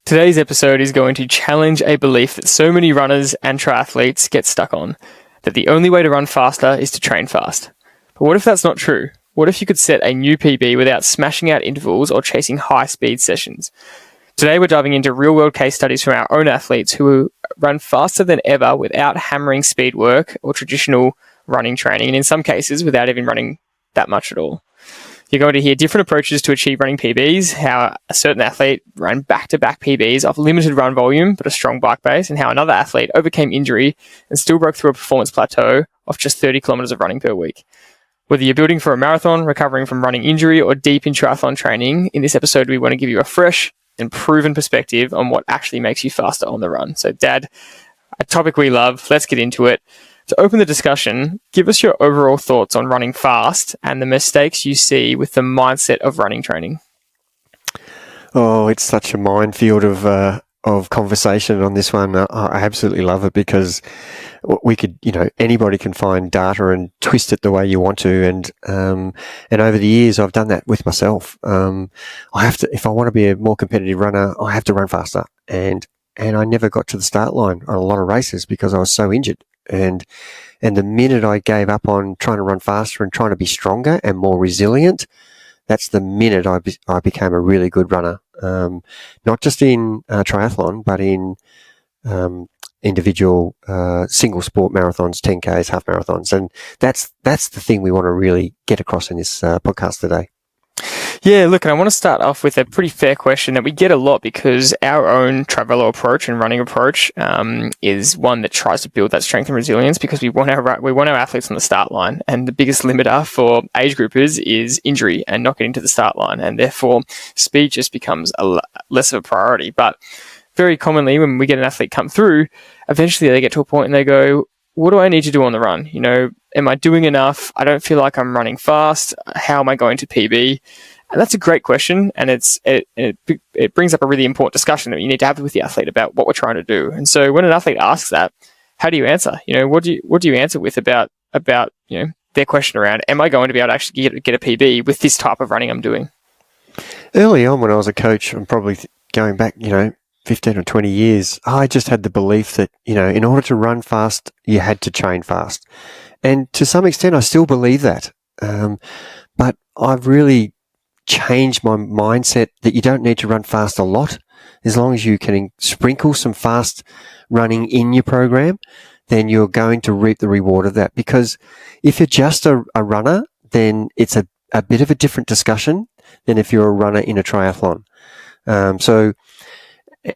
Today's episode is going to challenge a belief that so many runners and triathletes get stuck on, that the only way to run faster is to train fast. But what if that's not true? What if you could set a new PB without smashing out intervals or chasing high-speed sessions? Today we're diving into real-world case studies from our own athletes who run faster than ever without hammering speed work or traditional running training, and in some cases without even running that much at all. You're going to hear different approaches to achieve running PBs, how a certain athlete ran back-to-back PBs off limited run volume but a strong bike base, and how another athlete overcame injury and still broke through a performance plateau off just 30 kilometers of running per week. Whether you're building for a marathon, recovering from running injury, or deep in triathlon training, in this episode we want to give you a fresh and proven perspective on what actually makes you faster on the run. So, Dad, a topic we love, let's get into it. To open the discussion, give us your overall thoughts on running fast and the mistakes you see with the mindset of running training. Oh, it's such a minefield of conversation on this one. I absolutely love it because we could, anybody can find data and twist it the way you want to. And over the years, I've done that with myself. I have to, if I want to be a more competitive runner, I have to run faster. And I never got to the start line on a lot of races because I was so injured. And the minute I gave up on trying to run faster and trying to be stronger and more resilient, that's the minute I became a really good runner. Not just in triathlon, but in individual single sport marathons, 10Ks, half marathons. And that's the thing we want to really get across in this podcast today. Yeah, look, and I want to start off with a pretty fair question that we get a lot because our own Travello approach and running approach is one that tries to build that strength and resilience because we want our athletes on the start line, and the biggest limiter for age groupers is injury and not getting to the start line, and therefore speed just becomes less of a priority. But very commonly when we get an athlete come through, eventually they get to a point and they go, what do I need to do on the run? Am I doing enough? I don't feel like I'm running fast. How am I going to PB? And that's a great question, and it brings up a really important discussion that you need to have with the athlete about what we're trying to do. And so when an athlete asks that, how do you answer? What do you answer with about their question around, am I going to be able to actually get a PB with this type of running I'm doing? Early on when I was a coach, I'm probably going back, 15 or 20 years, I just had the belief that, in order to run fast, you had to train fast. And to some extent, I still believe that. But I've really changed my mindset that you don't need to run fast a lot. As long as you can sprinkle some fast running in your program, then you're going to reap the reward of that. Because if you're just a runner, then it's a bit of a different discussion than if you're a runner in a triathlon.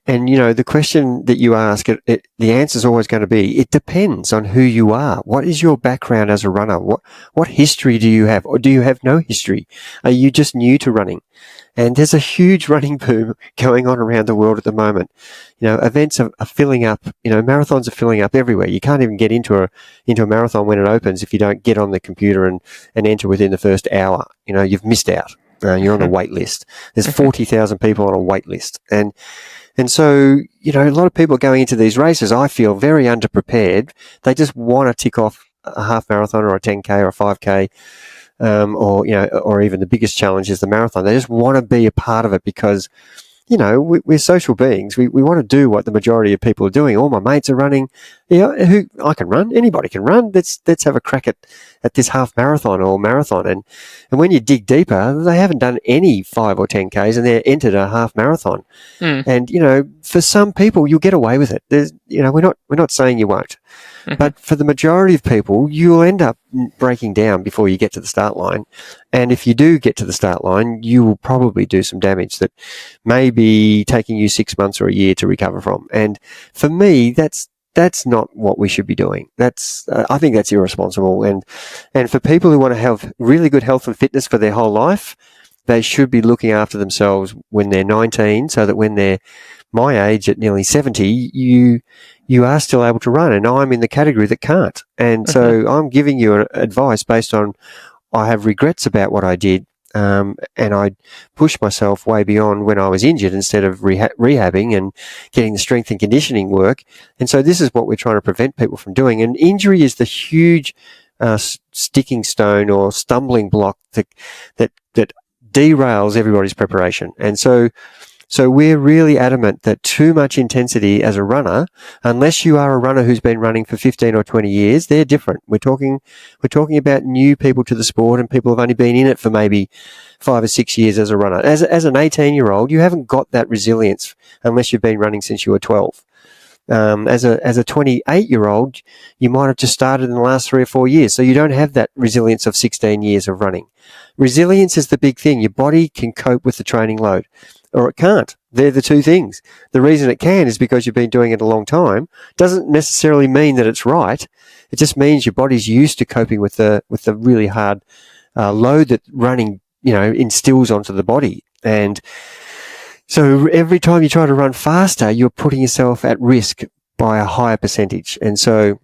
The question that you ask, the answer is always going to be, it depends on who you are. What is your background as a runner? What history do you have? Or do you have no history? Are you just new to running? And there's a huge running boom going on around the world at the moment. Events are filling up. Marathons are filling up everywhere. You can't even get into a marathon when it opens if you don't get on the computer and enter within the first hour. You've missed out. You're on a wait list. There's 40,000 people on a wait list. And so, a lot of people going into these races, I feel very underprepared. They just want to tick off a half marathon or a 10K or a 5K, or even the biggest challenge is the marathon. They just want to be a part of it because, we're social beings. We want to do what the majority of people are doing. All my mates are running. I can run. Anybody can run. Let's have a crack at this half marathon or marathon. And when you dig deeper, they haven't done any 5 or 10Ks and they're entered a half marathon. And, for some people, you'll get away with it. We're not saying you won't. Mm-hmm. But for the majority of people, you'll end up breaking down before you get to the start line. And if you do get to the start line, you will probably do some damage that may be taking you 6 months or a year to recover from. And for me, that's not what we should be doing. I think that's irresponsible. And for people who want to have really good health and fitness for their whole life, they should be looking after themselves when they're 19, so that when they're my age at nearly 70, you are still able to run. And I'm in the category that can't. And so I'm giving you advice based on, I have regrets about what I did. And I pushed myself way beyond when I was injured instead of rehabbing and getting the strength and conditioning work. And so this is what we're trying to prevent people from doing. And injury is the huge sticking stone or stumbling block that derails everybody's preparation. And so So we're really adamant that too much intensity as a runner, unless you are a runner who's been running for 15 or 20 years, they're different. We're talking about new people to the sport and people who've only been in it for maybe 5 or 6 years as a runner. As an 18-year-old, you haven't got that resilience unless you've been running since you were 12. As a 28-year-old, you might have just started in the last 3 or 4 years, so you don't have that resilience of 16 years of running. Resilience is the big thing. Your body can cope with the training load, or it can't. They're the two things. The reason it can is because you've been doing it a long time. Doesn't necessarily mean that it's right. It just means your body's used to coping with the really hard load that running, instills onto the body. And so every time you try to run faster, you're putting yourself at risk by a higher percentage. And so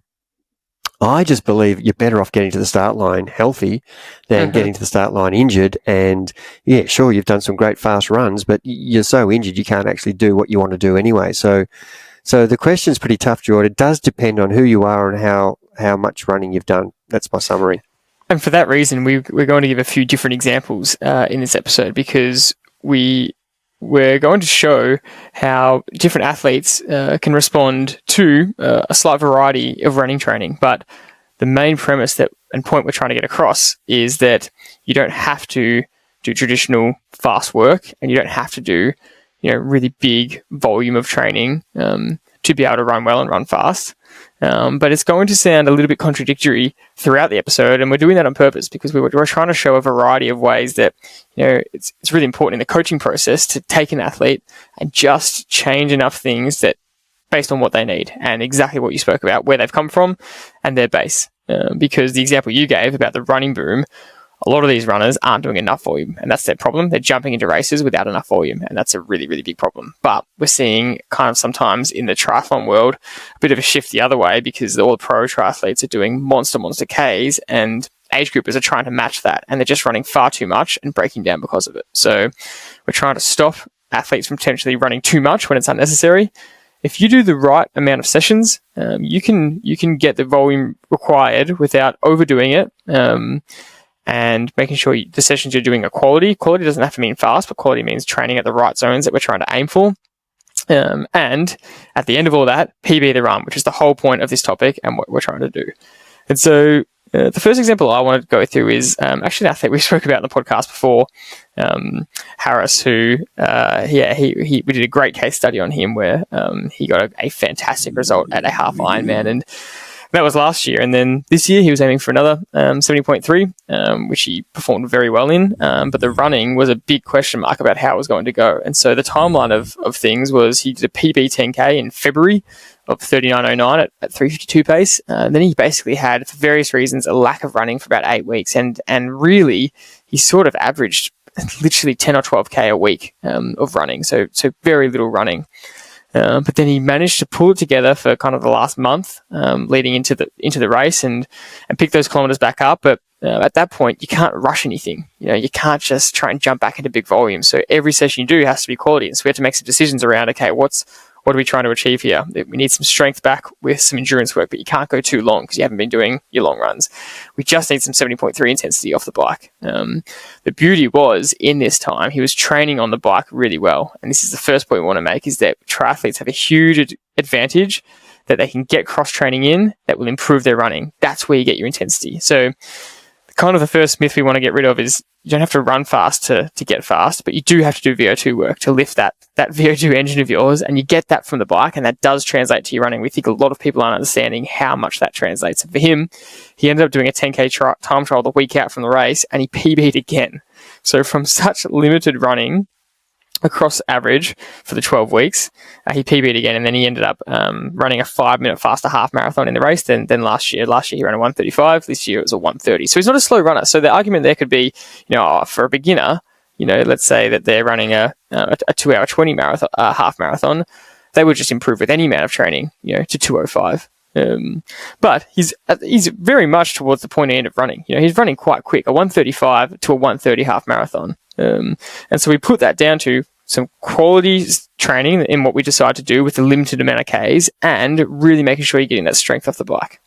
I just believe you're better off getting to the start line healthy than getting to the start line injured. And yeah, sure, you've done some great fast runs, but you're so injured you can't actually do what you want to do anyway. So the question's pretty tough, Jordy. It does depend on who you are and how much running you've done. That's my summary. And for that reason, we're going to give a few different examples in this episode, because we're going to show how different athletes can respond to a slight variety of running training. But the main premise and point we're trying to get across is that you don't have to do traditional fast work, and you don't have to do really big volume of training to be able to run well and run fast. But it's going to sound a little bit contradictory throughout the episode, and we're doing that on purpose because we're trying to show a variety of ways that it's really important in the coaching process to take an athlete and just change enough things that based on what they need and exactly what you spoke about, where they've come from and their base. Because the example you gave about the running boom, a lot of these runners aren't doing enough volume, and that's their problem. They're jumping into races without enough volume, and that's a really, really big problem. But we're seeing kind of sometimes in the triathlon world a bit of a shift the other way, because all the pro triathletes are doing monster Ks, and age groupers are trying to match that, and they're just running far too much and breaking down because of it. So we're trying to stop athletes from potentially running too much when it's unnecessary. If you do the right amount of sessions, you can get the volume required without overdoing it. And making sure the sessions you're doing are quality. Quality doesn't have to mean fast, but quality means training at the right zones that we're trying to aim for. And at the end of all that, PB the run, which is the whole point of this topic and what we're trying to do. And so the first example I want to go through is actually an athlete we spoke about in the podcast before, Harris, who, we did a great case study on him where he got a fantastic result at a half Ironman, and that was last year. And then this year he was aiming for another 70.3, which he performed very well in. But the running was a big question mark about how it was going to go. And so the timeline of things was he did a PB 10K in February of 39.09 at 3:52 pace. Then he basically had, for various reasons, a lack of running for about 8 weeks. And really, he sort of averaged literally 10 or 12K a week of running. So very little running. But then he managed to pull it together for kind of the last month, leading into the race and pick those kilometers back up. But at that point, you can't rush anything. You can't just try and jump back into big volume. So every session you do has to be quality. And so we have to make some decisions around, okay, what are we trying to achieve here? We need some strength back with some endurance work, but you can't go too long because you haven't been doing your long runs. We just need some 70.3 intensity off the bike. The beauty was, in this time, he was training on the bike really well. And this is the first point we want to make, is that triathletes have a huge advantage that they can get cross-training in that will improve their running. That's where you get your intensity. So kind of the first myth we want to get rid of is you don't have to run fast to get fast, but you do have to do VO2 work to lift that VO2 engine of yours, and you get that from the bike, and that does translate to your running. We think a lot of people aren't understanding how much that translates. And for him, he ended up doing a 10K time trial the week out from the race, and he PB'd again. So from such limited running across average for the 12 weeks, he PB'd again, and then he ended up running a 5-minute faster half marathon in the race than last year. Last year he ran a 1:35. This year it was a 1:30. So he's not a slow runner. So the argument there could be, for a beginner, let's say that they're running a 2-hour 20 marathon, half marathon, they would just improve with any amount of training, to 2:05. But he's very much towards the pointy end of running. He's running quite quick, a 1:35 to a 1:30 half marathon. And so we put that down to some quality training in what we decide to do with a limited amount of Ks, and really making sure you're getting that strength off the bike.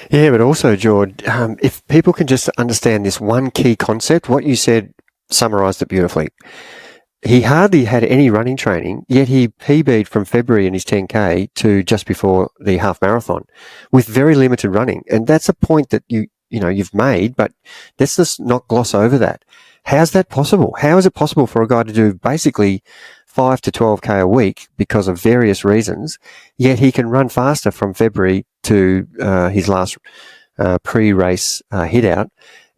Yeah, but also, Jord, if people can just understand this one key concept, what you said summarised it beautifully. he hardly had any running training, yet he PB'd from February in his 10K to just before the half marathon with very limited running. And that's a point that you've made, but let's just not gloss over that. How's that possible? How is it possible for a guy to do basically 5 to 12K a week because of various reasons, yet he can run faster from February to his last pre-race hit out?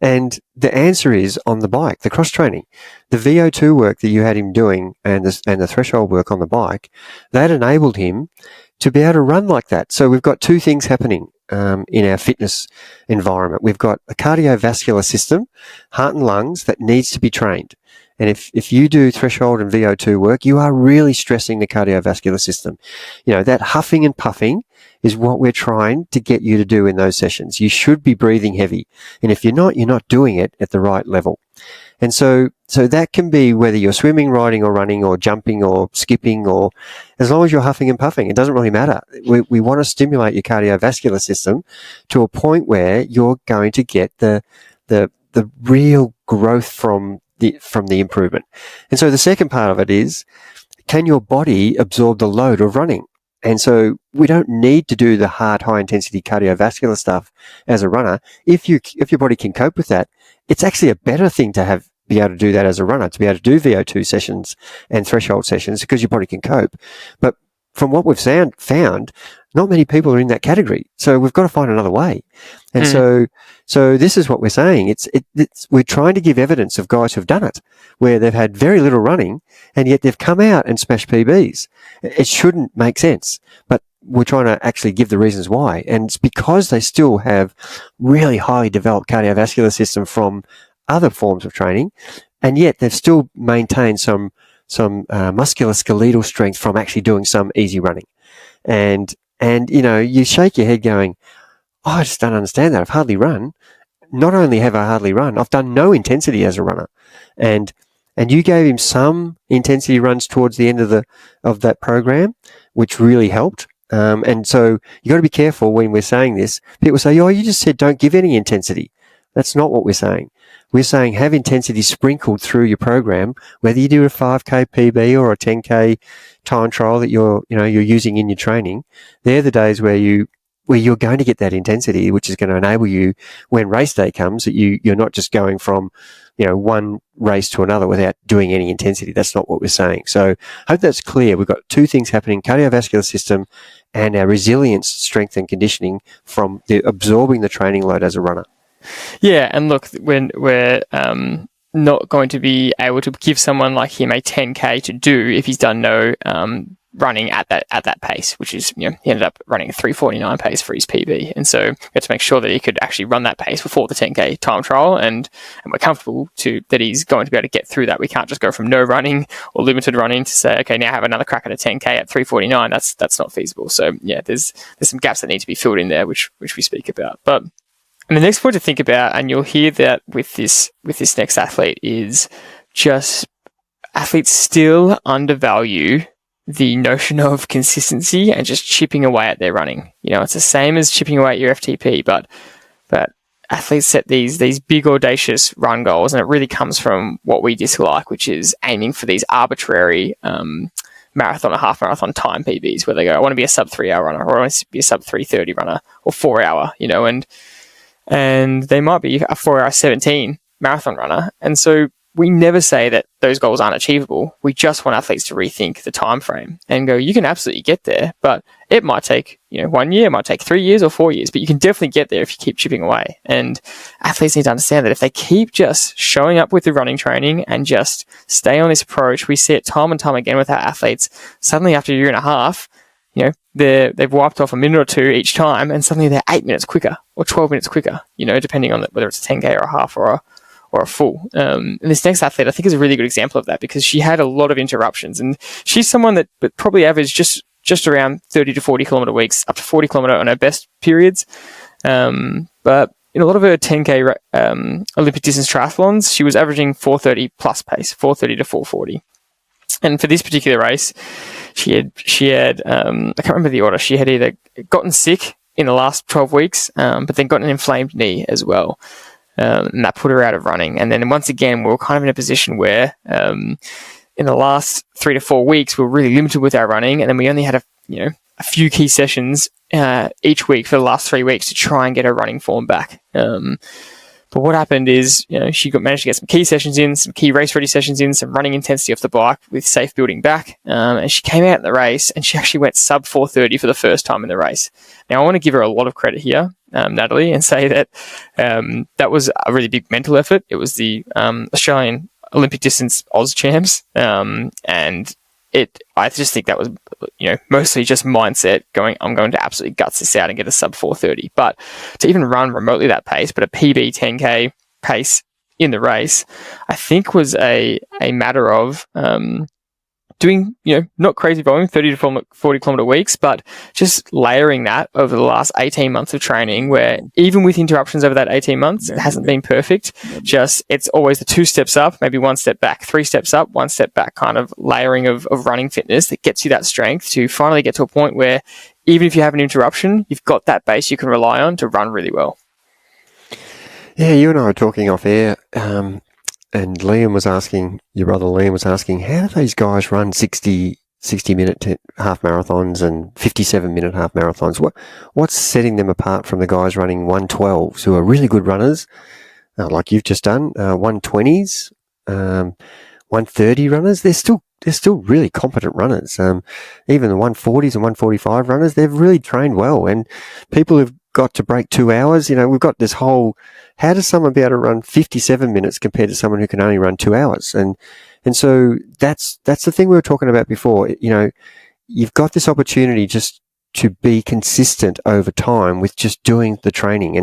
And the answer is on the bike, the cross training, the VO2 work that you had him doing and the threshold work on the bike, that enabled him to be able to run like that. So we've got two things happening in our fitness environment. We've got a cardiovascular system, heart and lungs, that needs to be trained. And if you do threshold and VO2 work, you are really stressing the cardiovascular system. That huffing and puffing is what we're trying to get you to do in those sessions. You should be breathing heavy. And if you're not doing it at the right level. And so that can be whether you're swimming, riding or running or jumping or skipping, or as long as you're huffing and puffing, it doesn't really matter. We want to stimulate your cardiovascular system to a point where you're going to get the real growth from the improvement. And so the second part of it is, can your body absorb the load of running? And so we don't need to do the hard, high-intensity cardiovascular stuff as a runner. If your body can cope with that, it's actually a better thing to be able to do that as a runner, to be able to do VO2 sessions and threshold sessions, because your body can cope. But from what we've found, not many people are in that category. So we've got to find another way. And so this is what we're saying. We're trying to give evidence of guys who've done it, where they've had very little running, and yet they've come out and smashed PBs. It shouldn't make sense, but we're trying to actually give the reasons why. And it's because they still have really highly developed cardiovascular system from other forms of training, and yet they've still maintained some musculoskeletal strength from actually doing some easy running. And you shake your head going, oh, I just don't understand that. I've hardly run. Not only have I hardly run, I've done no intensity as a runner. And you gave him some intensity runs towards the end of that program, which really helped. And so you got to be careful when we're saying this. People say, oh, you just said don't give any intensity. That's not what we're saying. We're saying have intensity sprinkled through your program, whether you do a 5K PB or a 10K time trial that you're using in your training. They're the days where you're going to get that intensity, which is going to enable you when race day comes, that you're not just going from one race to another without doing any intensity. That's not what we're saying. So I hope that's clear. We've got two things happening: cardiovascular system and our resilience, strength and conditioning from absorbing the training load as a runner. Yeah, and look, when we're not going to be able to give someone like him a 10K to do if he's done no running at that pace, which is, he ended up running a 3:49 pace for his PB. And so we had to make sure that he could actually run that pace before the 10K time trial, and we're comfortable that he's going to be able to get through that. We can't just go from no running or limited running to say, okay, now have another crack at a 10K at 3:49. That's not feasible. So yeah, there's some gaps that need to be filled in there, which we speak about. But and the next point to think about, and you'll hear that with this next athlete, is just athletes still undervalue the notion of consistency and just chipping away at their running. It's the same as chipping away at your FTP, but athletes set these big audacious run goals, and it really comes from what we dislike, which is aiming for these arbitrary marathon or half marathon time PBs, where they go, I want to be a sub 3 hour runner, or I want to be a sub 3:30 runner, or 4 hour, and they might be a 4 hour 17 marathon runner. And so we never say that those goals aren't achievable. We just want athletes to rethink the time frame and go, you can absolutely get there, but it might take 1 year, it might take 3 years or 4 years, but you can definitely get there if you keep chipping away. And athletes need to understand that if they keep just showing up with the running training and just stay on this approach, we see it time and time again with our athletes. Suddenly after a year and a half, they've wiped off a minute or two each time, and suddenly they're 8 minutes quicker or 12 minutes quicker, depending on whether it's a 10K or a half or a full. And this next athlete, I think, is a really good example of that, because she had a lot of interruptions, and she's someone that probably averaged just around 30 to 40 kilometer weeks, up to 40 kilometer on her best periods. But in a lot of her 10K Olympic distance triathlons, she was averaging 4:30 plus pace, 4:30 to 4:40. And for this particular race, she had I can't remember the order. She had either gotten sick in the last 12 weeks, but then got an inflamed knee as well. And that put her out of running. And then once again, we were kind of in a position where in the last 3 to 4 weeks, we were really limited with our running, and then we only had a few key sessions each week for the last 3 weeks to try and get her running form back. But what happened is, she managed to get some key sessions in, some key race ready sessions in, some running intensity off the bike with safe building back. And she came out in the race and she actually went sub 4:30 for the first time in the race. Now, I want to give her a lot of credit here, Natalie, and say that that was a really big mental effort. It was the Australian Olympic distance Aus champs. And I just think that was, mostly just mindset going, I'm going to absolutely guts this out and get a sub 4:30. But to even run remotely that pace, but a PB 10K pace in the race, I think was a matter of doing, not crazy volume, 30 to 40 kilometer weeks, but just layering that over the last 18 months of training, where even with interruptions over that 18 months, it hasn't been perfect. Just, it's always the 2 steps up, maybe 1 step back, 3 steps up, 1 step back kind of layering of running fitness that gets you that strength to finally get to a point where even if you have an interruption, you've got that base you can rely on to run really well. Yeah, you and I were talking off air, and your brother Liam was asking, how do these guys run 60-minute half marathons and 57-minute half marathons? What's setting them apart from the guys running 112s who are really good runners, like you've just done, 120s, 130 runners? They're still really competent runners. Even the 140s and 145 runners, they've really trained well. And people who've got to break 2 hours, we've got this whole, how does someone be able to run 57 minutes compared to someone who can only run 2 hours? And so that's the thing we were talking about before. You've got this opportunity just to be consistent over time with just doing the training.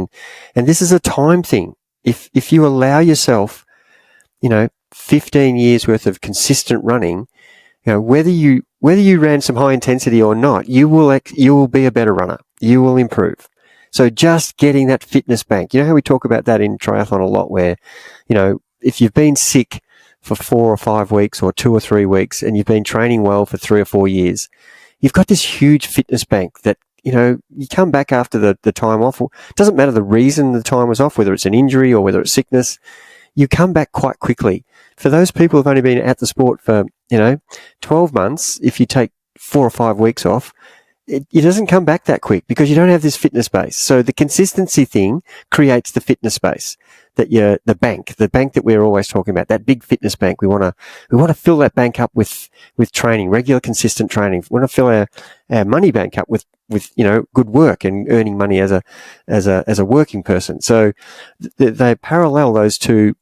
And this is a time thing. If you allow yourself, 15 years worth of consistent running, whether you ran some high intensity or not, you will be a better runner. You will improve. So just getting that fitness bank, how we talk about that in triathlon a lot, where, if you've been sick for 4 or 5 weeks or 2 or 3 weeks and you've been training well for 3 or 4 years, you've got this huge fitness bank that, you come back after the time off. It doesn't matter the reason the time was off, whether it's an injury or whether it's sickness, you come back quite quickly. For those people who've only been at the sport for, 12 months, if you take 4 or 5 weeks off, it doesn't come back that quick because you don't have this fitness base. So the consistency thing creates the fitness base the bank that we're always talking about, that big fitness bank. We want to fill that bank up with training, regular, consistent training. We want to fill our money bank up with good work and earning money as a working person. So they parallel those two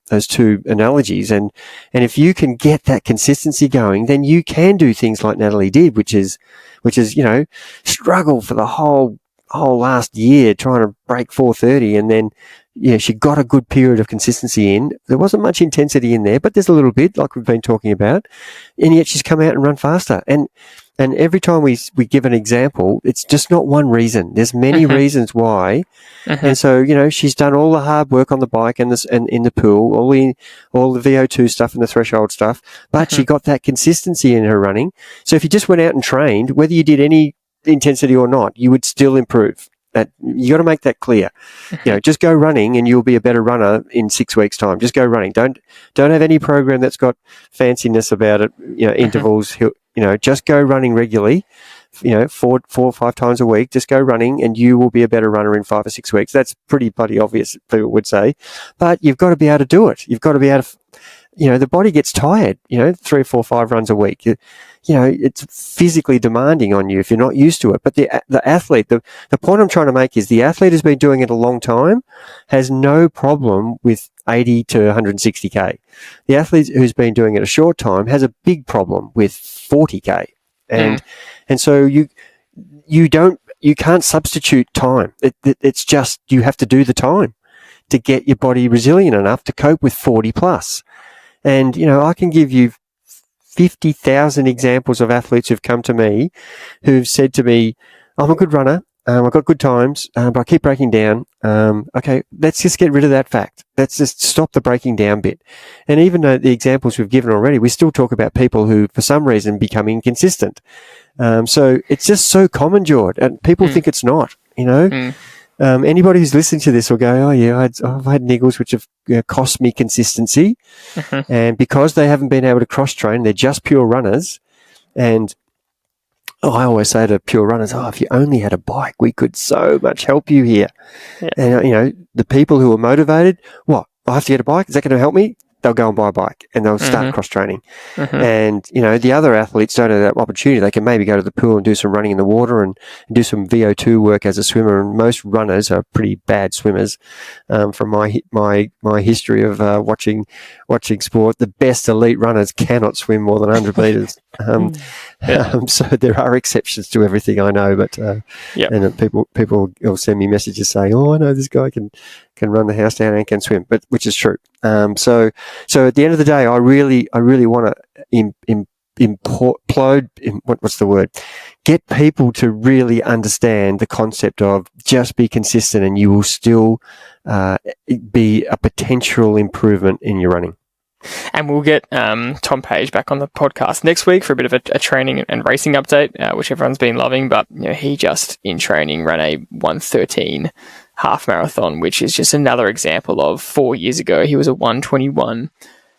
analogies. And if you can get that consistency going, then you can do things like Natalie did, which is, struggle for the whole last year trying to break 4:30. And then, she got a good period of consistency in. There wasn't much intensity in there, but there's a little bit, like we've been talking about. And yet she's come out and run faster. And every time we give an example, it's just not one reason. There's many reasons why. And so, she's done all the hard work on the bike and in the pool, all the VO2 stuff and the threshold stuff, but she got that consistency in her running. So if you just went out and trained, whether you did any intensity or not, you would still improve. That you got to make that clear. Just go running and you'll be a better runner in 6 weeks' time. Just go running. Don't have any program that's got fanciness about it, intervals. Just go running regularly, 4 or 5 times a week. Just go running and you will be a better runner in 5 or 6 weeks. That's pretty bloody obvious, people would say. But you've got to be able to do it. You've got to be able to, the body gets tired, 3, 4, 5 runs a week. It's physically demanding on you if you're not used to it. But the athlete, the point I'm trying to make is the athlete who's been doing it a long time has no problem with 80 to 160K. The athlete who's been doing it a short time has a big problem with 40K. And so you can't substitute time. It's just, you have to do the time to get your body resilient enough to cope with 40 plus. And, I can give you 50,000 examples of athletes who've come to me who've said to me, I'm a good runner. I've got good times, but I keep breaking down. Okay, let's just get rid of that fact. Let's just stop the breaking down bit. And even though the examples we've given already, we still talk about people who, for some reason, become inconsistent. So it's just so common, Jord, and people think it's not, Anybody who's listening to this will go, oh yeah, I've had niggles which have cost me consistency. And because they haven't been able to cross-train, they're just pure runners. And I always say to pure runners, if you only had a bike, we could so much help you here. Yeah. And, the people who are motivated, what? I have to get a bike? Is that going to help me? They'll go and buy a bike and they'll start cross-training. And, the other athletes don't have that opportunity. They can maybe go to the pool and do some running in the water and do some VO2 work as a swimmer. And most runners are pretty bad swimmers. From my history of watching sport, the best elite runners cannot swim more than 100 meters. So there are exceptions to everything, I know, but and people will send me messages saying, "Oh, I know this guy can run the house down and can swim," but which is true. So at the end of the day, I really want to get people to really understand the concept of just be consistent, and you will still be a potential improvement in your running. And we'll get Tom Page back on the podcast next week for a bit of a training and racing update, which everyone's been loving. But he just in training ran a 1:13 half marathon, which is just another example of 4 years ago he was a 1:21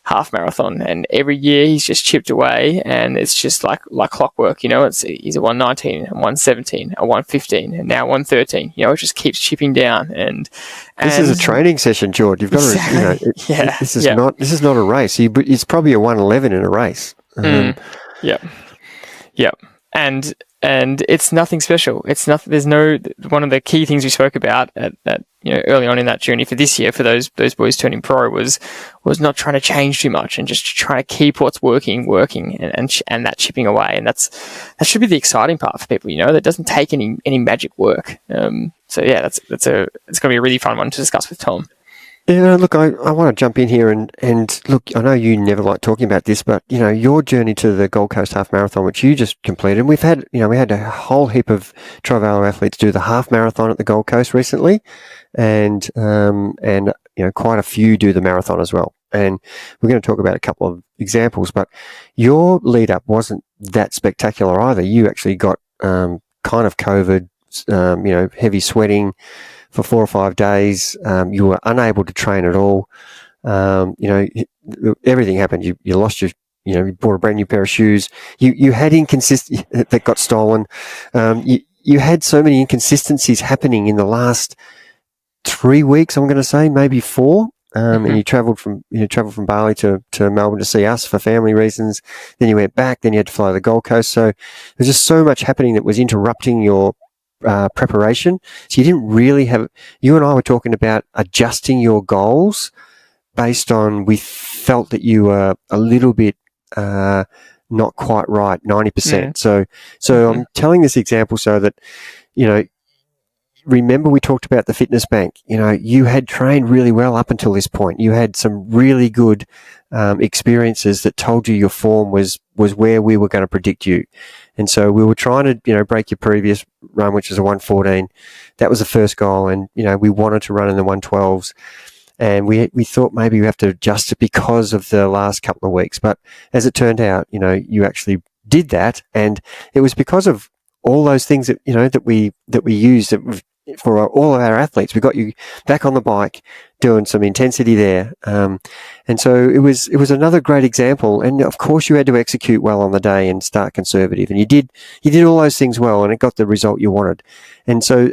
half marathon, and every year he's just chipped away, and it's just like clockwork. He's a 1:19, a 1:17, a 1:15, and now 1:13. It just keeps chipping down. And this is a training session, George. You've got to, this is not a race. It's probably a 1:11 in a race. And it's nothing special. It's nothing. There's no. One of the key things we spoke about at early on in that journey for this year for those boys turning pro was not trying to change too much and just trying to keep what's working and that chipping away. And that should be the exciting part for people. That doesn't take any magic work. It's going to be a really fun one to discuss with Tom. Yeah, look, I want to jump in here and look, I know you never like talking about this, but, your journey to the Gold Coast Half Marathon, which you just completed, and we had a whole heap of Tri-Valo athletes do the half marathon at the Gold Coast recently, and quite a few do the marathon as well. And we're going to talk about a couple of examples, but your lead up wasn't that spectacular either. You actually got kind of COVID, heavy sweating for 4 or 5 days. You were unable to train at all. Everything happened. You lost you bought a brand new pair of shoes. You had that got stolen. You had so many inconsistencies happening in the last 3 weeks, I'm going to say, maybe 4. And you travelled from Bali to Melbourne to see us for family reasons. Then you went back. Then you had to fly to the Gold Coast. So there's just so much happening that was interrupting your preparation. So you didn't really have. You and I were talking about adjusting your goals based on, we felt that you were a little bit not quite right, 90%. So I'm telling this example so that remember we talked about the fitness bank. You had trained really well up until this point. You had some really good experiences that told you your form was where we were going to predict you. And so we were trying to, break your previous run, which was a 1:14. That was the first goal. And, we wanted to run in the 1:12s. And we thought maybe we have to adjust it because of the last couple of weeks. But as it turned out, you actually did that. And it was because of all those things that, that we used for all of our athletes. We got you back on the bike, doing some intensity there. And so it was another great example. And of course you had to execute well on the day and start conservative. And you did all those things well, and it got the result you wanted. And so,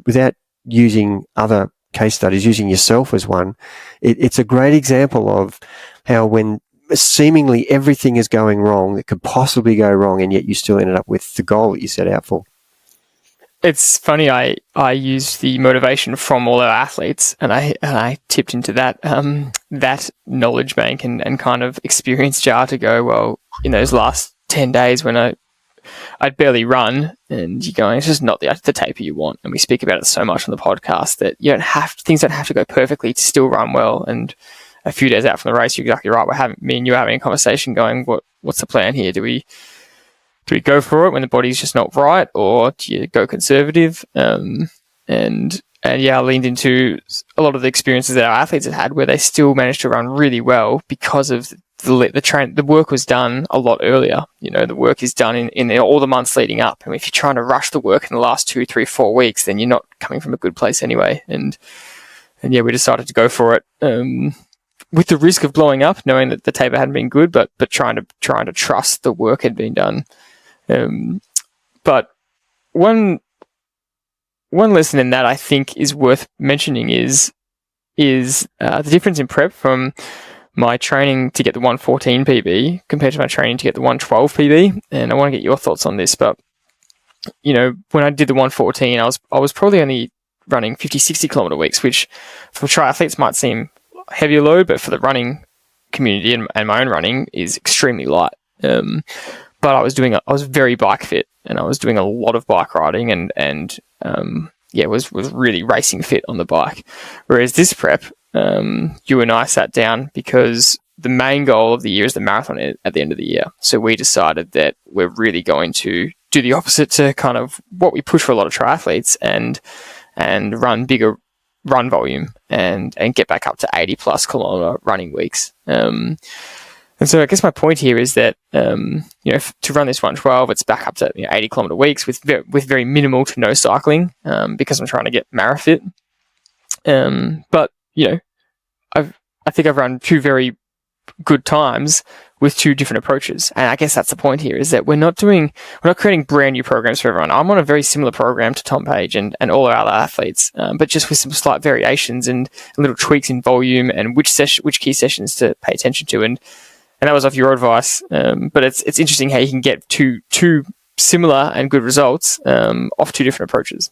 without using other case studies, using yourself as one, it's a great example of how when seemingly everything is going wrong that could possibly go wrong, and yet you still ended up with the goal that you set out for. It's funny. I used the motivation from all our athletes, and I tipped into that that knowledge bank and kind of experienced jar to go, well, in those last 10 days when I'd barely run, and you're going, it's just not the taper you want. And we speak about it so much on the podcast that things don't have to go perfectly to still run well. And a few days out from the race, you're exactly right. Me and you are having a conversation going, what's the plan here? Do we go for it when the body's just not right, or do you go conservative? And yeah, I leaned into a lot of the experiences that our athletes had where they still managed to run really well because of the work was done a lot earlier. The work is done in all the months leading up. And if you're trying to rush the work in the last 2, 3, 4 weeks, then you're not coming from a good place anyway. And yeah, we decided to go for it. With the risk of blowing up, knowing that the taper hadn't been good, but trying to trust the work had been done. But one lesson in that I think is worth mentioning is the difference in prep from my training to get the 114 PB compared to my training to get the 112 PB. And I want to get your thoughts on this, but when I did the 114, I was probably only running 50, 60 kilometer weeks, which for triathletes might seem heavier load, but for the running community and my own running is extremely light. But I was very bike fit, and I was doing a lot of bike riding and was really racing fit on the bike. Whereas this prep, you and I sat down because the main goal of the year is the marathon at the end of the year. So we decided that we're really going to do the opposite to kind of what we push for a lot of triathletes and run bigger run volume and get back up to 80 plus kilometer running weeks. And so I guess my point here is that, to run this 112, it's back up to 80 kilometer weeks with very minimal to no cycling, because I'm trying to get mara-fit. But, I think I've run 2 very good times with 2 different approaches. And I guess that's the point here, is that we're not creating brand new programs for everyone. I'm on a very similar program to Tom Page and all our other athletes, but just with some slight variations and little tweaks in volume and which key sessions to pay attention to. And that was off your advice. But it's interesting how you can get two similar and good results off 2 different approaches.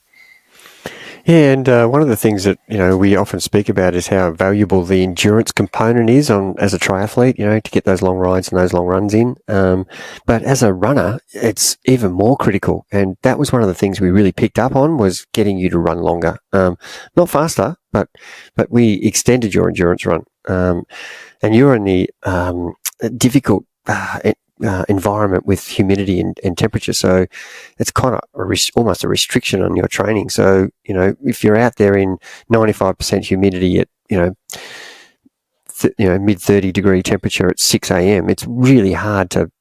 Yeah, and one of the things that we often speak about is how valuable the endurance component is as a triathlete. To get those long rides and those long runs in. But as a runner, it's even more critical, and that was one of the things we really picked up on, was getting you to run longer, not faster, but we extended your endurance run. And you're in the difficult environment with humidity and temperature, so it's kind of almost a restriction on your training. So if you're out there in 95% humidity at mid 30 degree temperature at 6 a.m, it's really hard to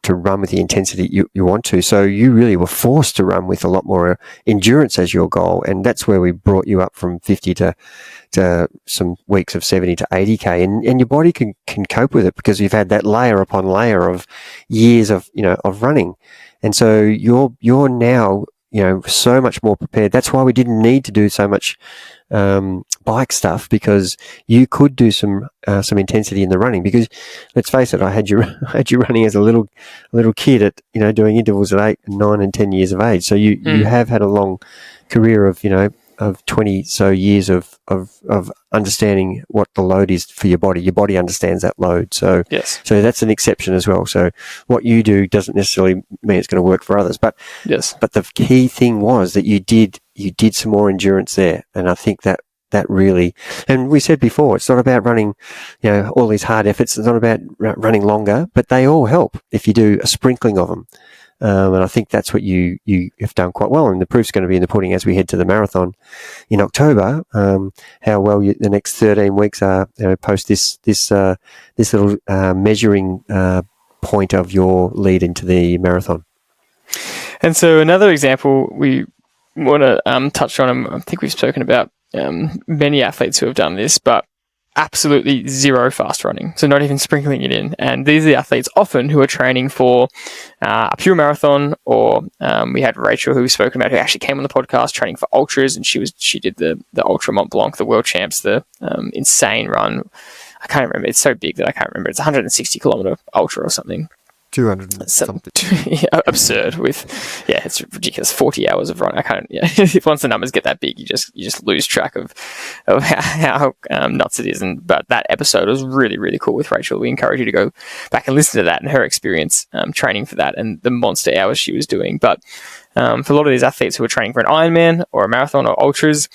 run with the intensity you want to. So you really were forced to run with a lot more endurance as your goal, and that's where we brought you up from 50 to some weeks of 70 to 80k, and your body can cope with it because you've had that layer upon layer of years of running, and so you're now so much more prepared. That's why we didn't need to do so much bike stuff, because you could do some intensity in the running. Because let's face it, I had you running as a little kid at doing intervals at 8, 9, and 10 years of age. So you have had a long career of 20 so years of understanding what the load is for your body. Your body understands that load. So yes. So that's an exception as well. So what you do doesn't necessarily mean it's going to work for others. But yes. But the key thing was that you did some more endurance there. And I think that really, and we said before, it's not about running, all these hard efforts. It's not about running longer, but they all help if you do a sprinkling of them. And I think that's what you have done quite well. And the proof's going to be in the pudding as we head to the marathon in October. How well the next 13 weeks are post this little measuring point of your lead into the marathon. And so another example we want to touch on, I think we've spoken about many athletes who have done this, but absolutely zero fast running, so not even sprinkling it in. And these are the athletes often who are training for a pure marathon, or we had Rachel, who we've spoken about, who actually came on the podcast training for ultras, and she did the Ultra Mont Blanc, the world champs, the insane run. I can't remember. It's so big that I can't remember. It's 160 kilometer ultra or something. 200 something. Yeah, absurd. It's ridiculous. 40 hours of running. I can't. Yeah, once the numbers get that big, you just lose track of how nuts it is. But that episode was really, really cool with Rachel. We encourage you to go back and listen to that and her experience training for that and the monster hours she was doing. But for a lot of these athletes who are training for an Ironman or a marathon or ultras,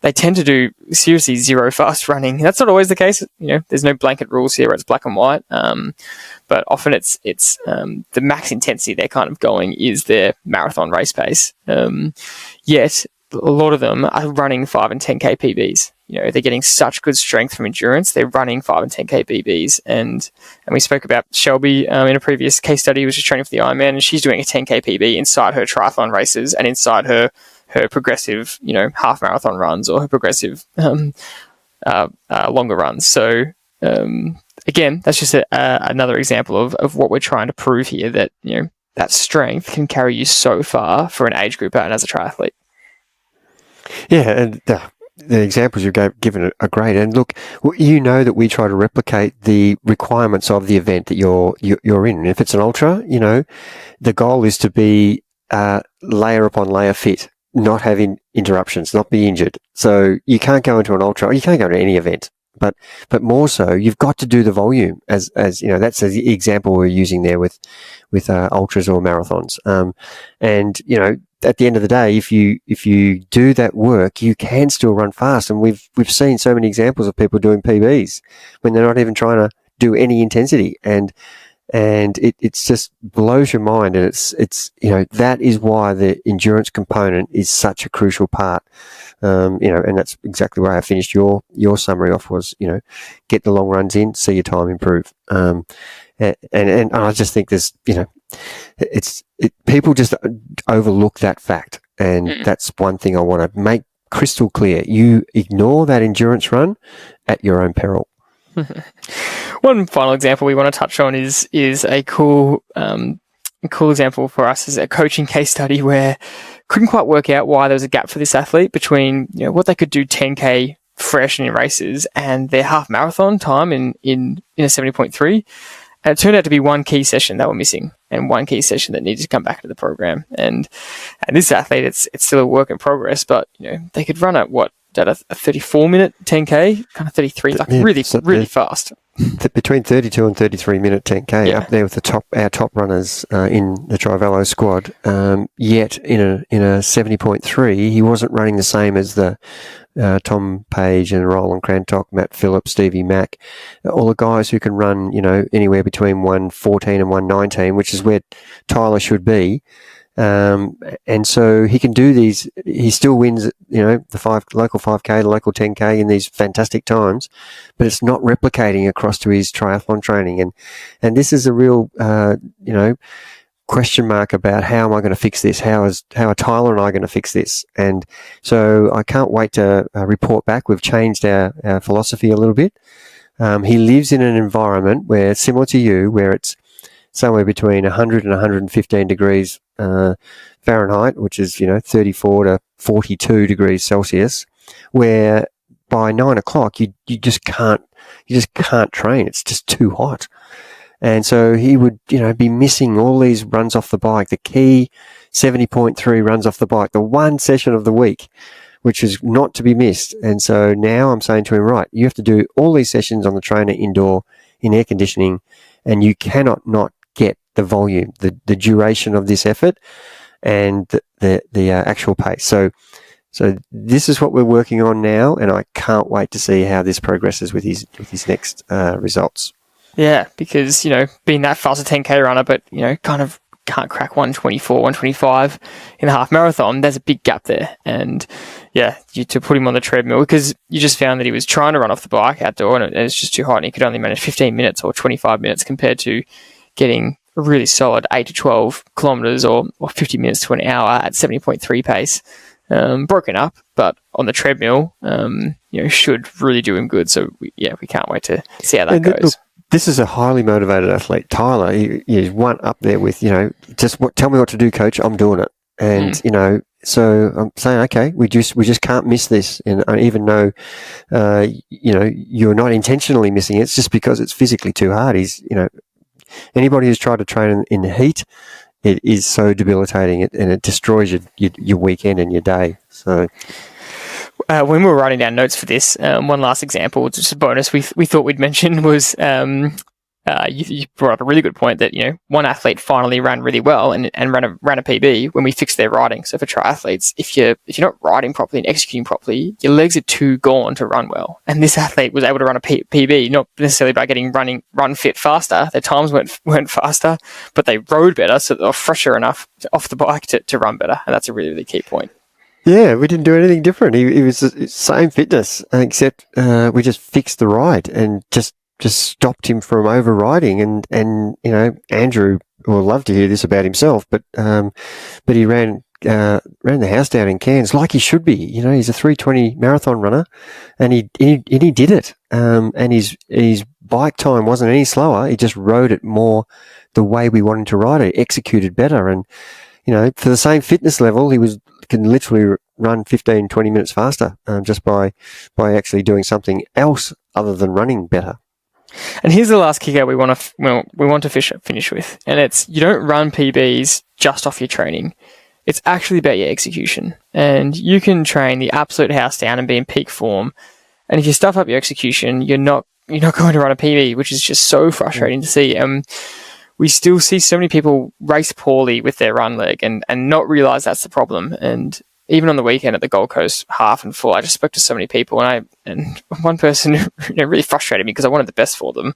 they tend to do seriously zero fast running. That's not always the case. There's no blanket rules here where it's black and white. But often it's the max intensity they're kind of going is their marathon race pace. Yet lot of them are running 5 and 10K PBs. They're getting such good strength from endurance. They're running 5 and 10K PBs. And we spoke about Shelby in a previous case study, who was just training for the Ironman, and she's doing a 10K PB inside her triathlon races and inside her progressive, half marathon runs or her progressive longer runs. So again, that's just another example of what we're trying to prove here, that that strength can carry you so far for an age grouper and as a triathlete. Yeah, and the examples you've given are great. And look, that we try to replicate the requirements of the event that you're in. And if it's an ultra, the goal is to be layer upon layer fit, not having interruptions, not be injured. So you can't go into an ultra, or you can't go to any event. But more so, you've got to do the volume, as that's the example we're using there with ultras or marathons. And at the end of the day, if you do that work, you can still run fast. And we've seen so many examples of people doing PBs when they're not even trying to do any intensity, and it's just blows your mind. And it's that is why the endurance component is such a crucial part. And that's exactly where I finished your summary off, was get the long runs in, see your time improve. And I just think there's people just overlook that fact, and that's one thing I want to make crystal clear. You ignore that endurance run at your own peril. One final example we want to touch on is a cool example for us, is a coaching case study where couldn't quite work out why there was a gap for this athlete between what they could do 10K fresh in races and their half marathon time in a 70.3. And it turned out to be one key session that were missing, and one key session that needed to come back into the program. And this athlete, it's still a work in progress, but they could run at a 34-minute 10K, kind of 33, really fast. Between 32 and 33-minute 10K, up there with our top runners in the Trivello squad. Yet in a 70.3, he wasn't running the same as the Tom Page and Roland Crantock, Matt Phillips, Stevie Mack, all the guys who can run anywhere between 114 and 119, which is where Tyler should be. And so he can do these. He still wins, the local 5K, the local 10K in these fantastic times, but it's not replicating across to his triathlon training. And this is a real, question mark about how am I going to fix this? How are Tyler and I going to fix this? And so I can't wait to report back. We've changed our philosophy a little bit. He lives in an environment where, similar to you, where it's somewhere between 100 and 115 degrees Fahrenheit, which is 34 to 42 degrees Celsius, where by 9 o'clock you just can't train. It's just too hot. And so he would be missing all these runs off the bike, the key 70.3 runs off the bike, the one session of the week, which is not to be missed. And so now I'm saying to him, right, you have to do all these sessions on the trainer indoor in air conditioning, and you cannot not get the volume, the duration of this effort, and the actual pace. So this is what we're working on now, and I can't wait to see how this progresses with his next results. Yeah, because being that fast a 10K runner, but kind of can't crack 124, 125 in the half marathon, there's a big gap there. And to put him on the treadmill, because you just found that he was trying to run off the bike outdoor, and it's just too hot, and he could only manage 15 minutes or 25 minutes compared to getting a really solid 8 to 12 kilometers or 50 minutes to an hour at 70.3 pace, broken up, but on the treadmill, should really do him good. So we can't wait to see how that goes. Look, this is a highly motivated athlete. Tyler, he's one up there with, tell me what to do, coach. I'm doing it. And, so I'm saying, okay, we just can't miss this. And even though, you're not intentionally missing it, it's just because it's physically too hard. Anybody who's tried to train in the heat, it is so debilitating, and it destroys your weekend and your day. So, when we were writing down notes for this, one last example, just a bonus we thought we'd mention was you brought up a really good point that one athlete finally ran really well and ran a PB when we fixed their riding. So for triathletes, if you're not riding properly and executing properly, your legs are too gone to run well. And this athlete was able to run a PB, not necessarily by getting run fit faster. Their times weren't faster, but they rode better, so they were fresher enough off the bike to run better. And that's a really, really key point. Yeah, we didn't do anything different. He was the same fitness, except we just fixed the ride and just stopped him from overriding. And Andrew will love to hear this about himself, but he ran the house down in Cairns like he should be. He's a 3:20 marathon runner, and he did it. And his bike time wasn't any slower. He just rode it more the way we wanted to ride it. He executed better, and for the same fitness level, he can literally run 15, 20 minutes faster just by actually doing something else other than running better. And here's the last kicker we want to finish with, and it's you don't run PBs just off your training. It's actually about your execution, and you can train the absolute house down and be in peak form, and if you stuff up your execution, you're not going to run a PB, which is just so frustrating to see. We still see so many people race poorly with their run leg and not realize that's the problem. And even on the weekend at the Gold Coast half and full, I just spoke to so many people, and one person really frustrated me because I wanted the best for them.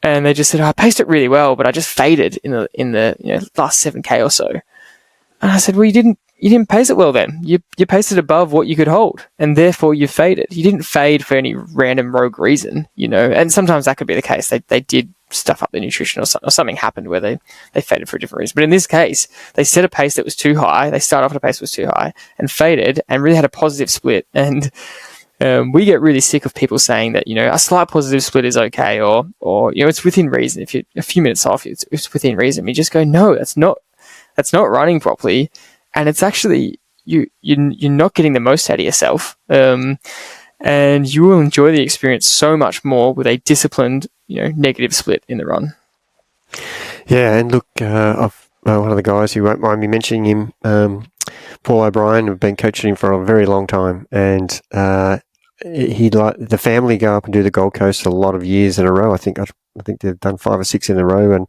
And they just said, I paced it really well, but I just faded in the last 7K or so. And I said, well, you didn't pace it well then. You paced it above what you could hold, and therefore you faded. You didn't fade for any random rogue reason, and sometimes that could be the case. They did stuff up their nutrition or something happened where they faded for a different reason. But in this case, they set a pace that was too high. They started off at a pace that was too high and faded and really had a positive split. And we get really sick of people saying that, a slight positive split is okay, or it's within reason. If you're a few minutes off, it's within reason. We just go, no, that's not running properly. And it's actually, you're not getting the most out of yourself. And you will enjoy the experience so much more with a disciplined, negative split in the run. Yeah, and look, one of the guys who won't mind me mentioning him, Paul O'Brien, I've been coaching him for a very long time, and he'd like the family go up and do the Gold Coast a lot of years in a row. I think they've done 5 or 6 in a row,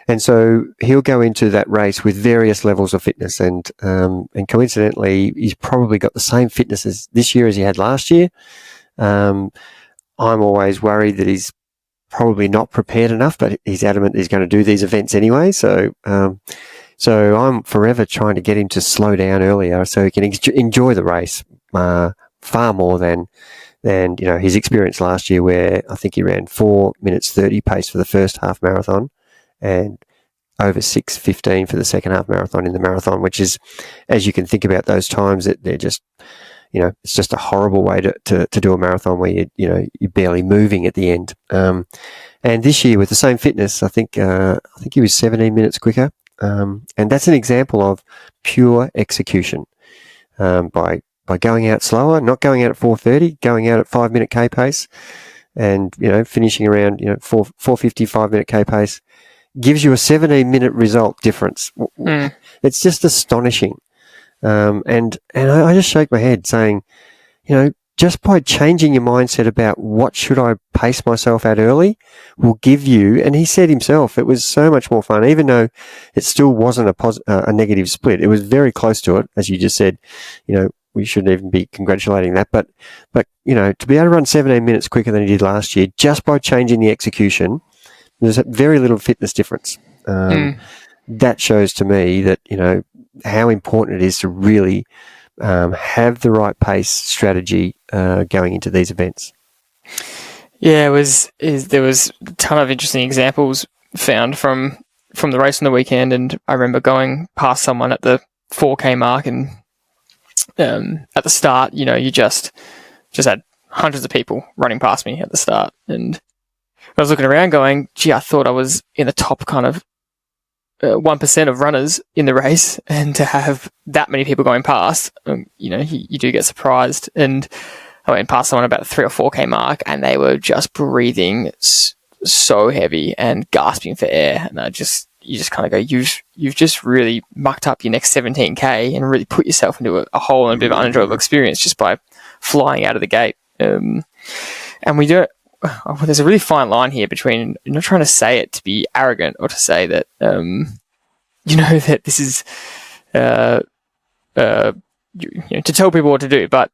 and so he'll go into that race with various levels of fitness, and coincidentally, he's probably got the same fitness as this year as he had last year. I'm always worried that he's probably not prepared enough, but he's adamant he's going to do these events anyway. So I'm forever trying to get him to slow down earlier so he can enjoy the race far more than his experience last year, where I think he ran 4 minutes 30 pace for the first half marathon and over 6:15 for the second half marathon in the marathon, which is, as you can think about those times, that they're just, it's just a horrible way to do a marathon where you're barely moving at the end. And this year with the same fitness, I think he was 17 minutes quicker. And that's an example of pure execution, by going out slower, not going out at 4:30, going out at 5 minute K pace, and finishing around 4:50 5 minute K pace gives you a 17-minute result difference. It's just astonishing. And I just shake my head saying, just by changing your mindset about what should I pace myself at early will give you, and he said himself, it was so much more fun, even though it still wasn't a negative split. It was very close to it, as you just said. We shouldn't even be congratulating that, but to be able to run 17 minutes quicker than he did last year, just by changing the execution, there's a very little fitness difference. That shows to me that, how important it is to really have the right pace strategy going into these events. Yeah, there was a ton of interesting examples found from the race on the weekend, and I remember going past someone at the 4K mark, and at the start, you just had hundreds of people running past me at the start, and I was looking around going, gee, I thought I was in the top kind of 1% of runners in the race, and to have that many people going past, you do get surprised. And I went past someone about the 3 or 4K mark, and they were just breathing so heavy and gasping for air. And you just kind of go, you've just really mucked up your next 17K and really put yourself into a whole and a bit of an unenjoyable experience just by flying out of the gate. And we do it. There's a really fine line here between not trying to say it to be arrogant or to say that, that this is, to tell people what to do, but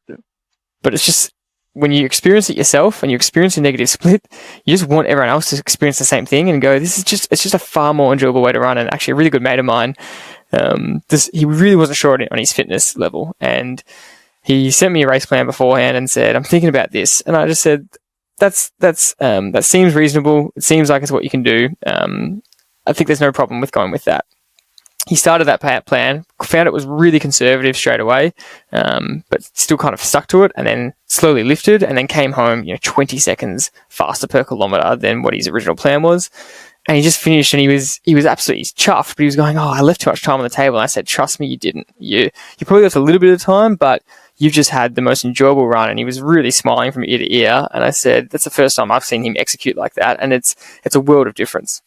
it's just when you experience it yourself and you experience a negative split, you just want everyone else to experience the same thing and go, it's just a far more enjoyable way to run. And actually a really good mate of mine, he really wasn't sure on his fitness level, and he sent me a race plan beforehand and said, "I'm thinking about this," and I just said, that seems reasonable. It seems like it's what you can do. I think there's no problem with going with that. He started that plan, found it was really conservative straight away, but still kind of stuck to it, and then slowly lifted, and then came home, 20 seconds faster per kilometre than what his original plan was. And he just finished, and he was absolutely chuffed, but he was going, "Oh, I left too much time on the table." And I said, "Trust me, you didn't. You probably left a little bit of time, but you've just had the most enjoyable run." And he was really smiling from ear to ear. And I said, "That's the first time I've seen him execute like that, and it's a world of difference."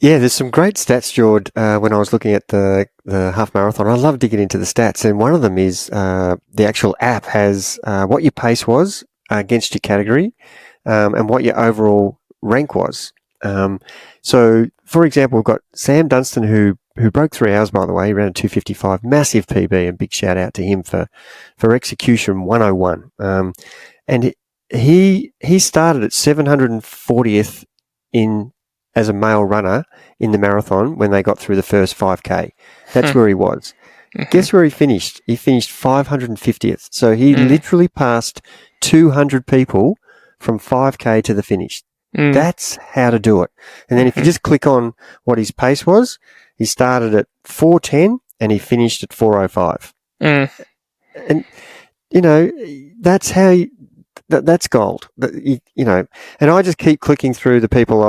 Yeah, there's some great stats, Jord, when I was looking at the half marathon. I love digging into the stats, and one of them is the actual app has what your pace was against your category and what your overall rank was. So, for example, we've got Sam Dunstan, who broke 3 hours, by the way. He ran a 2:55, massive PB, and big shout out to him for execution 101. And he started at 740th as a male runner in the marathon when they got through the first 5K. That's where he was. Guess where he finished? He finished 550th. So he literally passed 200 people from 5K to the finish. That's how to do it. And then if you just click on what his pace was, he started at 4:10 and he finished at 4:05. And, that's how that's gold. And I just keep clicking through the people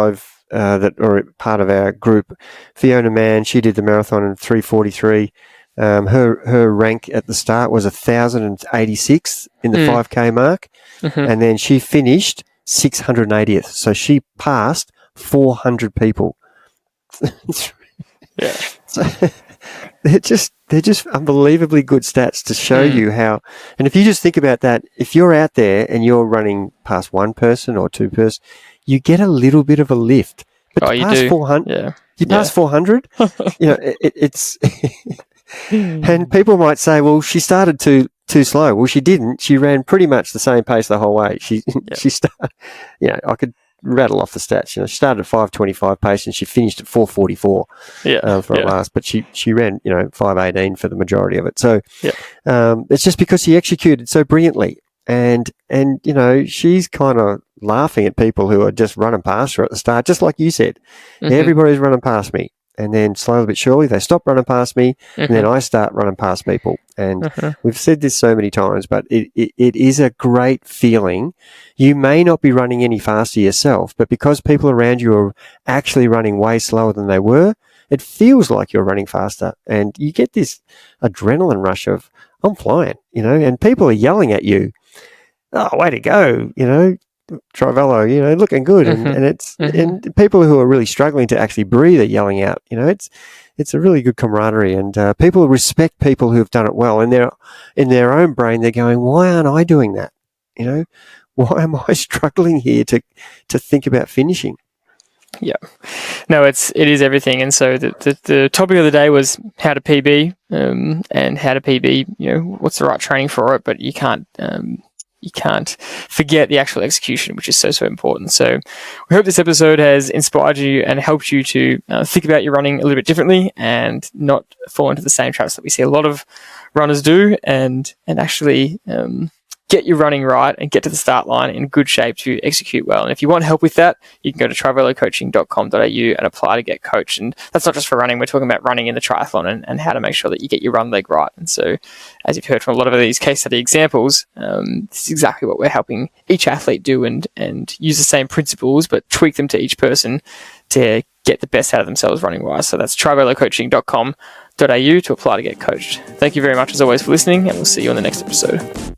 that are part of our group. Fiona Mann, she did the marathon in 3:43. Her rank at the start was 1,086th in the 5K mark, and then she finished 680th. So she passed 400 people. Yeah. So they're just unbelievably good stats to show you how. And if you just think about that, if you're out there and you're running past one person or two person, you get a little bit of a lift. But you do. 400, you pass 400, it's and people might say, well, she started too slow. Well, she didn't. She ran pretty much the same pace the whole way. She started, I could rattle off the stats. She started at 5:25 pace and she finished at 4:44 for her last. But she ran 5:18 for the majority of it. So it's just because she executed so brilliantly, and she's kind of laughing at people who are just running past her at the start, just like you said. Everybody's running past me. And then slowly but surely they stop running past me, and then I start running past people. And we've said this so many times, but it is a great feeling. You may not be running any faster yourself, but because people around you are actually running way slower than they were, it feels like you're running faster. And you get this adrenaline rush of, I'm flying, and people are yelling at you, "Oh, way to go, Trivello, looking good," and it's and people who are really struggling to actually breathe are yelling out. It's a really good camaraderie, and people respect people who have done it well. And in their own brain, they're going, "Why aren't I doing that? Why am I struggling here to think about finishing?" Yeah, no, it is everything. And so the topic of the day was how to PB, and how to PB. What's the right training for it, but you can't forget the actual execution, which is so, so important. So we hope this episode has inspired you and helped you to think about your running a little bit differently and not fall into the same traps that we see a lot of runners do, and actually get your running right and get to the start line in good shape to execute well. And if you want help with that, you can go to trivellocoaching.com.au and apply to get coached. And that's not just for running. We're talking about running in the triathlon and how to make sure that you get your run leg right. And so, as you've heard from a lot of these case study examples, this is exactly what we're helping each athlete do, and use the same principles, but tweak them to each person to get the best out of themselves running wise. So that's trivellocoaching.com.au to apply to get coached. Thank you very much as always for listening, and we'll see you on the next episode.